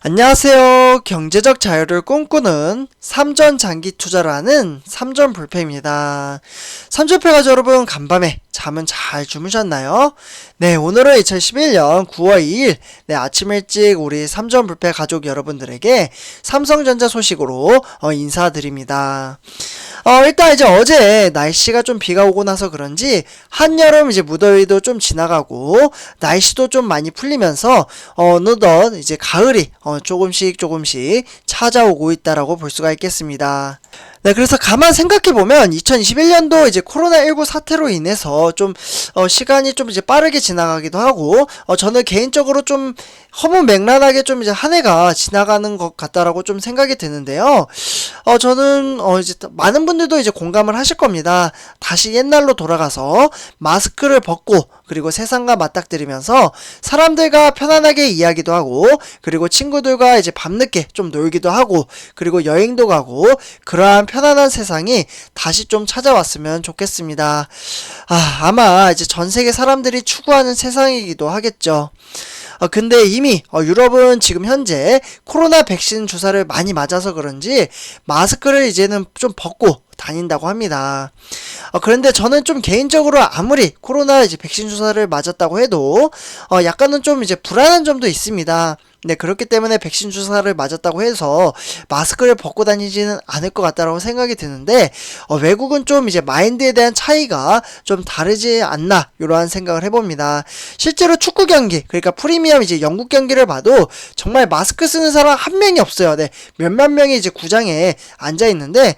안녕하세요. 경제적 자유를 꿈꾸는 삼전 장기 투자라는 삼전불패입니다. 삼전패 가족 여러분, 간밤에 잠은 잘 주무셨나요? 네, 오늘은 2011년 9월 2일 아침 일찍 우리 삼전불패 가족 여러분들에게 삼성전자 소식으로 인사드립니다. 일단 이제 어제 날씨가 좀 비가 오고 나서 그런지 한여름 이제 무더위도 좀 지나가고 날씨도 좀 많이 풀리면서 어느덧 이제 가을이 조금씩 찾아오고 있다라고 볼 수가 있겠습니다. 네, 그래서 가만 생각해보면 2021년도 이제 코로나19 사태로 인해서 좀 시간이 좀 이제 빠르게 지나가기도 하고 저는 개인적으로 좀 허무맹랑하게 좀 이제 한 해가 지나가는 것 같다라고 좀 생각이 드는데요. 저는 이제 많은 분들도 이제 공감을 하실 겁니다. 다시 옛날로 돌아가서 마스크를 벗고 그리고 세상과 맞닥뜨리면서 사람들과 편안하게 이야기도 하고 그리고 친구들과 이제 밤늦게 좀 놀기도 하고 그리고 여행도 가고 그러한 편안한 세상이 다시 좀 찾아왔으면 좋겠습니다. 아마 이제 전 세계 사람들이 추구하는 세상이기도 하겠죠. 근데 이미 유럽은 지금 현재 코로나 백신 주사를 많이 맞아서 그런지 마스크를 이제는 좀 벗고 다닌다고 합니다. 그런데 저는 좀 개인적으로 아무리 코로나 이제 백신 주사를 맞았다고 해도 약간은 좀 이제 불안한 점도 있습니다. 네, 그렇기 때문에 백신 주사를 맞았다고 해서 마스크를 벗고 다니지는 않을 것 같다라고 생각이 드는데 외국은 좀 이제 마인드에 대한 차이가 좀 다르지 않나 이러한 생각을 해봅니다. 실제로 축구 경기 그러니까 프리미엄 이제 영국 경기를 봐도 정말 마스크 쓰는 사람 한 명이 없어요. 네, 몇몇 명이 이제 구장에 앉아 있는데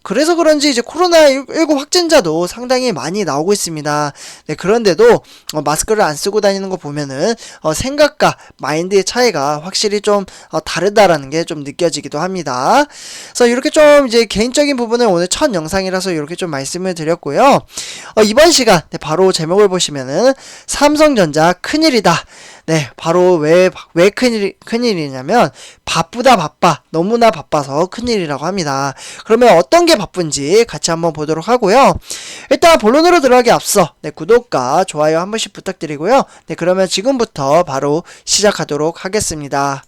그래서 그런지 이제 코로나19 확진자도 상당히 많이 나오고 있습니다. 네, 그런데도 마스크를 안 쓰고 다니는 거 보면은 생각과 마인드의 차이가 확실히 좀 다르다라는 게 좀 느껴지기도 합니다. 그래서 이렇게 좀 이제 개인적인 부분을 오늘 첫 영상이라서 이렇게 좀 말씀을 드렸고요. 이번 시간 바로 제목을 보시면은 삼성전자 큰일이다. 네, 바로 왜 큰일이냐면 바빠. 너무나 바빠서 큰일이라고 합니다. 그러면 어떤 게 바쁜지 같이 한번 보도록 하고요. 일단 본론으로 들어가기 앞서 구독과 좋아요 한 번씩 부탁드리고요. 네, 그러면 지금부터 바로 시작하도록 하겠습니다.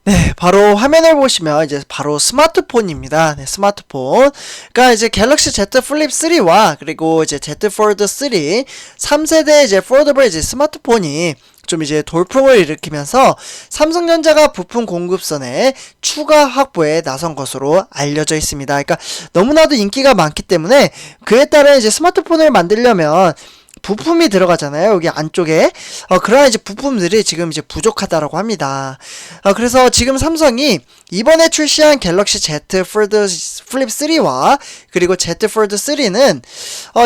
네, 바로 화면을 보시면 이제 바로 스마트폰입니다. 네, 스마트폰. 그러니까 이제 갤럭시 Z 플립 3와 그리고 이제 Z 폴드 3, 3세대 이제 폴더블 이제 스마트폰이 좀 이제 돌풍을 일으키면서 삼성전자가 부품 공급선에 추가 확보에 나선 것으로 알려져 있습니다. 그러니까 너무나도 인기가 많기 때문에 그에 따른 이제 스마트폰을 만들려면 부품이 들어가잖아요. 여기 안쪽에. 그러한 이제 부품들이 지금 이제 부족하다라고 합니다. 그래서 지금 삼성이 이번에 출시한 갤럭시 Z 폴드 플립 3와 그리고 Z 폴드 3는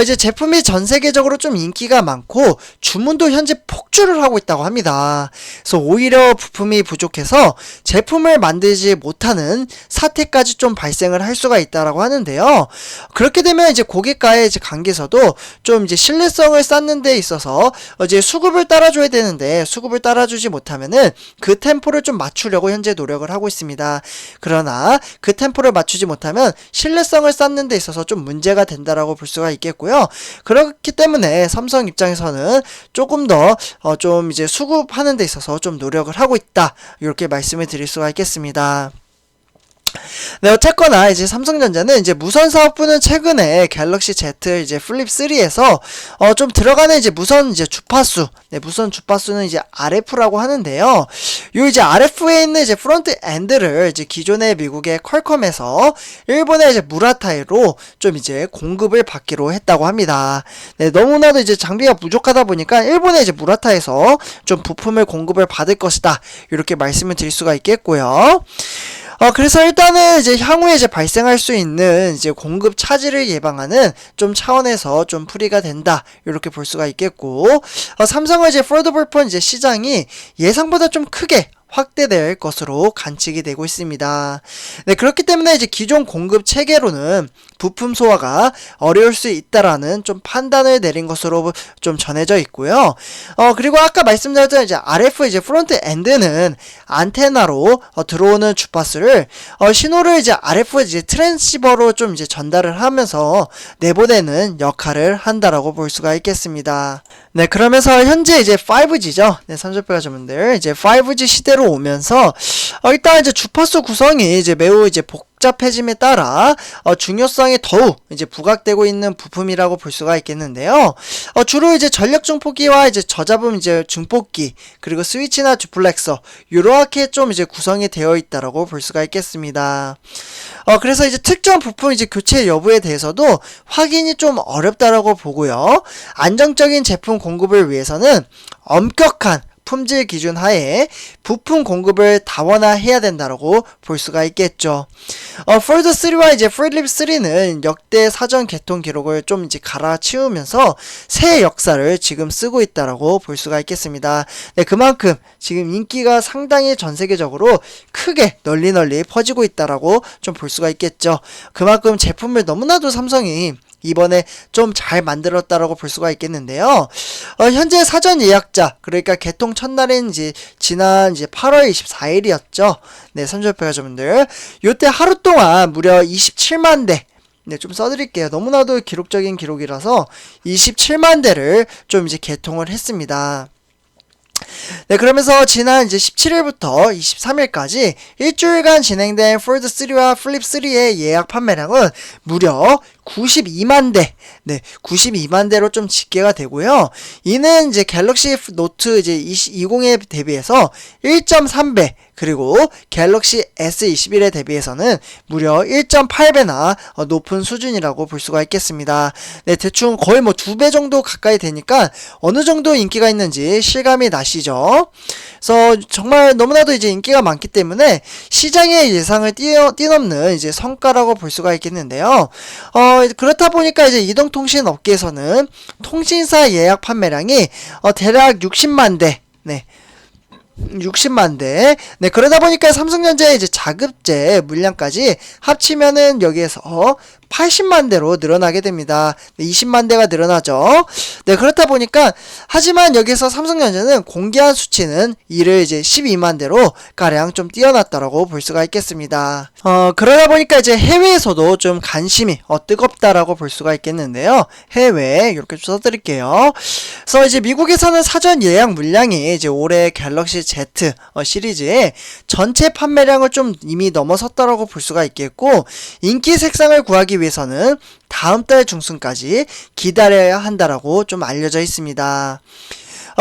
이제 제품이 전 세계적으로 좀 인기가 많고 주문도 현재 폭주를 하고 있다고 합니다. 그래서 오히려 부품이 부족해서 제품을 만들지 못하는 사태까지 좀 발생을 할 수가 있다라고 하는데요. 그렇게 되면 이제 고객과의 이제 관계에서도 좀 이제 신뢰성을 쌓는 데 있어서 이제 수급을 따라줘야 되는데 수급을 따라주지 못하면은 그 템포를 좀 맞추려고 현재 노력을 하고 있습니다. 그러나 그 템포를 맞추지 못하면 신뢰성을 쌓는 데 있어서 좀 문제가 된다라고 볼 수가 있겠고요. 그렇기 때문에 삼성 입장에서는 조금 더 좀 이제 수급하는 데 있어서 좀 노력을 하고 있다. 이렇게 말씀을 드릴 수가 있겠습니다. 네, 어쨌거나 이제 삼성전자는 이제 무선 사업부는 최근에 갤럭시 Z 이제 플립 3에서 좀 들어가는 이제 무선 이제 주파수, 네, 무선 주파수는 이제 RF라고 하는데요. 요 이제 RF에 있는 이제 프론트 엔드를 이제 기존의 미국의 퀄컴에서 일본의 이제 무라타이로 좀 이제 공급을 받기로 했다고 합니다. 네, 너무나도 이제 장비가 부족하다 보니까 일본의 이제 무라타에서 좀 부품을 공급을 받을 것이다. 이렇게 말씀을 드릴 수가 있겠고요. 그래서 일단은 이제 향후에 이제 발생할 수 있는 이제 공급 차질을 예방하는 좀 차원에서 좀 풀이가 된다. 이렇게 볼 수가 있겠고, 삼성은 이제 폴더블 폰 이제 시장이 예상보다 좀 크게 확대될 것으로 관측이 되고 있습니다. 네, 그렇기 때문에 이제 기존 공급 체계로는 부품 소화가 어려울 수 있다라는 좀 판단을 내린 것으로 좀 전해져 있고요. 그리고 아까 말씀드렸던 이제 RF 이제 프론트 엔드는 안테나로 들어오는 주파수를 신호를 이제 RF 이제 트랜시버로 좀 이제 전달을 하면서 내보내는 역할을 한다라고 볼 수가 있겠습니다. 네, 그러면서 현재 이제 5G죠. 네, 삼성페 가져분들 이제 5G 시대로 오면서 일단 이제 주파수 구성이 이제 매우 이제 복잡해짐에 따라 중요성이 더욱 이제 부각되고 있는 부품이라고 볼 수가 있겠는데요. 주로 이제 전력 증폭기와 이제 저잡음 이제 증폭기 그리고 스위치나 듀플렉서 이렇게 좀 이제 구성이 되어 있다라고 볼 수가 있겠습니다. 그래서 이제 특정 부품 이제 교체 여부에 대해서도 확인이 좀 어렵다라고 보고요. 안정적인 제품 공급을 위해서는 엄격한 품질 기준 하에 부품 공급을 다원화해야 된다라고 볼 수가 있겠죠. 폴드 3와 이제 플립 3는 역대 사전 개통 기록을 좀 이제 갈아치우면서 새 역사를 지금 쓰고 있다라고 볼 수가 있겠습니다. 네, 그만큼 지금 인기가 상당히 전 세계적으로 크게 널리 퍼지고 있다라고 좀 볼 수가 있겠죠. 그만큼 제품을 너무나도 삼성이 이번에 좀 잘 만들었다라고 볼 수가 있겠는데요. 현재 사전 예약자, 그러니까 개통 첫날인 이제 지난 이제 8월 24일이었죠. 네, 삼성페 가족분들. 요때 하루 동안 무려 27만 대. 네, 좀 써드릴게요. 너무나도 기록적인 기록이라서 27만 대를 좀 이제 개통을 했습니다. 네, 그러면서 지난 이제 17일부터 23일까지 일주일간 진행된 폴드 3와 플립 3의 예약 판매량은 무려 92만 대, 네, 92만 대로 좀 집계가 되고요. 이는 이제 갤럭시 노트 이제 20에 대비해서 1.3배, 그리고 갤럭시 S21에 대비해서는 무려 1.8배나 높은 수준이라고 볼 수가 있겠습니다. 네, 대충 거의 뭐 2배 정도 가까이 되니까 어느 정도 인기가 있는지 실감이 나시죠? 그래서 정말 너무나도 이제 인기가 많기 때문에 시장의 예상을 뛰넘는 이제 성과라고 볼 수가 있겠는데요. 그렇다 보니까 이제 이동통신 업계에서는 통신사 예약 판매량이 대략 60만 대, 네. 60만 대. 네, 그러다 보니까 삼성전자의 이제 자급제 물량까지 합치면은 여기에서 80만 대로 늘어나게 됩니다. 네, 20만 대가 늘어나죠. 네, 그렇다 보니까 하지만 여기서 삼성전자는 공개한 수치는 이를 이제 12만 대로 가량 좀 뛰어났다라고 볼 수가 있겠습니다. 그러다 보니까 이제 해외에서도 좀 관심이 뜨겁다라고 볼 수가 있겠는데요. 해외 이렇게 좀 써드릴게요. 그래서 이제 미국에서는 사전 예약 물량이 이제 올해 갤럭시 Z 시리즈의 전체 판매량을 좀 이미 넘어섰다라고 볼 수가 있겠고, 인기 색상을 구하기 위해서는 다음 달 중순까지 기다려야 한다라고 좀 알려져 있습니다.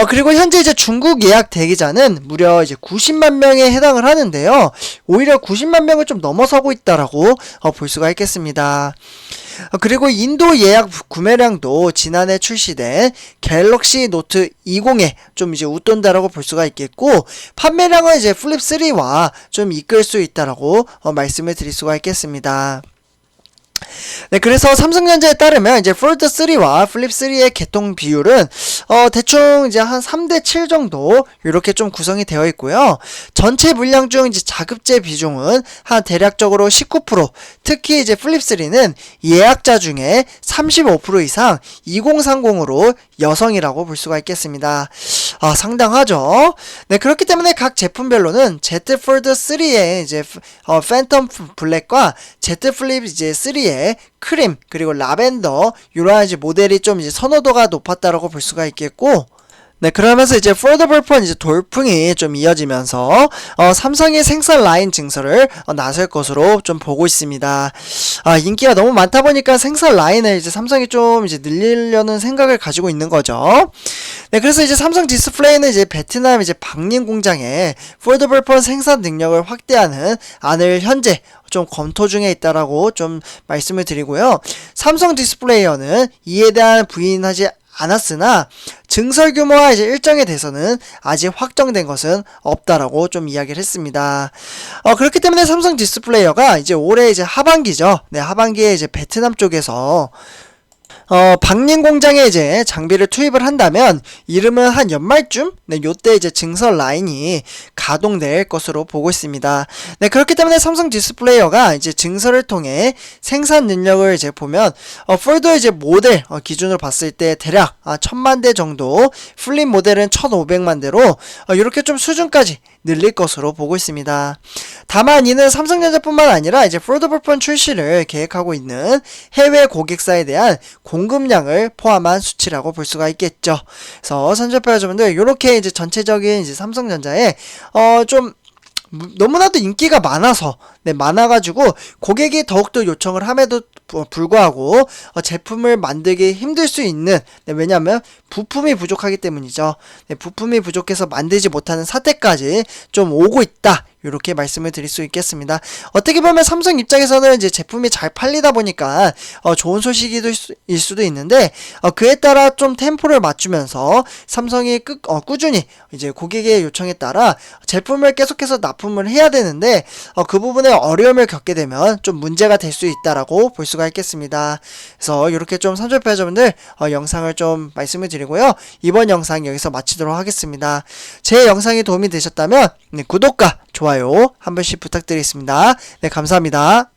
그리고 현재 이제 중국 예약 대기자는 무려 이제 90만 명에 해당을 하는데요. 오히려 90만 명을 좀 넘어서고 있다라고 볼 수가 있겠습니다. 그리고 인도 예약 구매량도 지난해 출시된 갤럭시 노트 20에 좀 이제 웃돈다라고 볼 수가 있겠고, 판매량은 이제 플립 3와 좀 이끌 수 있다라고 말씀을 드릴 수가 있겠습니다. 네, 그래서 삼성전자에 따르면 이제 폴드 3와 플립 3의 개통 비율은 대충 이제 한 3대 7 정도 이렇게 좀 구성이 되어 있고요. 전체 물량 중 이제 자급제 비중은 한 대략적으로 19%, 특히 이제 플립 3는 예약자 중에 35% 이상 2030으로 여성이라고 볼 수가 있겠습니다. 상당하죠. 네, 그렇기 때문에 각 제품별로는 Z 폴드 3의 이제 팬텀 블랙과 Z 플립 이제 3의 크림 그리고 라벤더 이러한 이제 모델이 좀 이제 선호도가 높았다라고 볼 수가 있겠고, 네, 그러면서 이제 폴더블 이제 돌풍이 좀 이어지면서 삼성의 생산 라인 증설을 나설 것으로 좀 보고 있습니다. 인기가 너무 많다 보니까 생산 라인을 이제 삼성이 좀 이제 늘리려는 생각을 가지고 있는 거죠. 네, 그래서 이제 삼성 디스플레이는 이제 베트남 이제 방림 공장에 폴더블 생산 능력을 확대하는 안을 현재 좀 검토 중에 있다라고 좀 말씀을 드리고요. 삼성 디스플레이어는 이에 대한 부인하지 않았으나 증설 규모와 이제 일정에 대해서는 아직 확정된 것은 없다라고 좀 이야기를 했습니다. 그렇기 때문에 삼성 디스플레이어가 이제 올해 이제 하반기죠. 네, 하반기에 이제 베트남 쪽에서 방림 공장에 이제 장비를 투입을 한다면 이름은 한 연말쯤, 네, 요때 이제 증설 라인이 가동될 것으로 보고 있습니다. 네, 그렇기 때문에 삼성 디스플레이어가 이제 증설을 통해 생산 능력을 이제 보면 폴더 이제 모델 기준으로 봤을 때 대략 1000만 대 정도, 플립 모델은 1500만 대로 이렇게 좀 수준까지 늘릴 것으로 보고 있습니다. 다만 이는 삼성전자뿐만 아니라 이제 폴더블 폰 출시를 계획하고 있는 해외 고객사에 대한 공급량을 포함한 수치라고 볼 수가 있겠죠. 그래서 삼성전자 여러분들 이렇게 이제 전체적인 이제 삼성전자에 좀 너무나도 인기가 많아서 많아가지고 고객이 더욱더 요청을 함에도 불구하고 제품을 만들기 힘들 수 있는 왜냐하면 부품이 부족하기 때문이죠. 부품이 부족해서 만들지 못하는 사태까지 좀 오고 있다. 이렇게 말씀을 드릴 수 있겠습니다. 어떻게 보면 삼성 입장에서는 이제 제품이 잘 팔리다 보니까 좋은 소식일 수도 있는데 그에 따라 좀 템포를 맞추면서 삼성이 꾸준히 이제 고객의 요청에 따라 제품을 계속해서 납품을 해야 되는데 그 부분에 어려움을 겪게 되면 좀 문제가 될 수 있다라고 볼 수가 있겠습니다. 그래서 이렇게 좀 삼성패자분들 영상을 좀 말씀을 드리고요. 이번 영상 여기서 마치도록 하겠습니다. 제 영상이 도움이 되셨다면 구독과 좋아요 한 번씩 부탁드리겠습니다. 네, 감사합니다.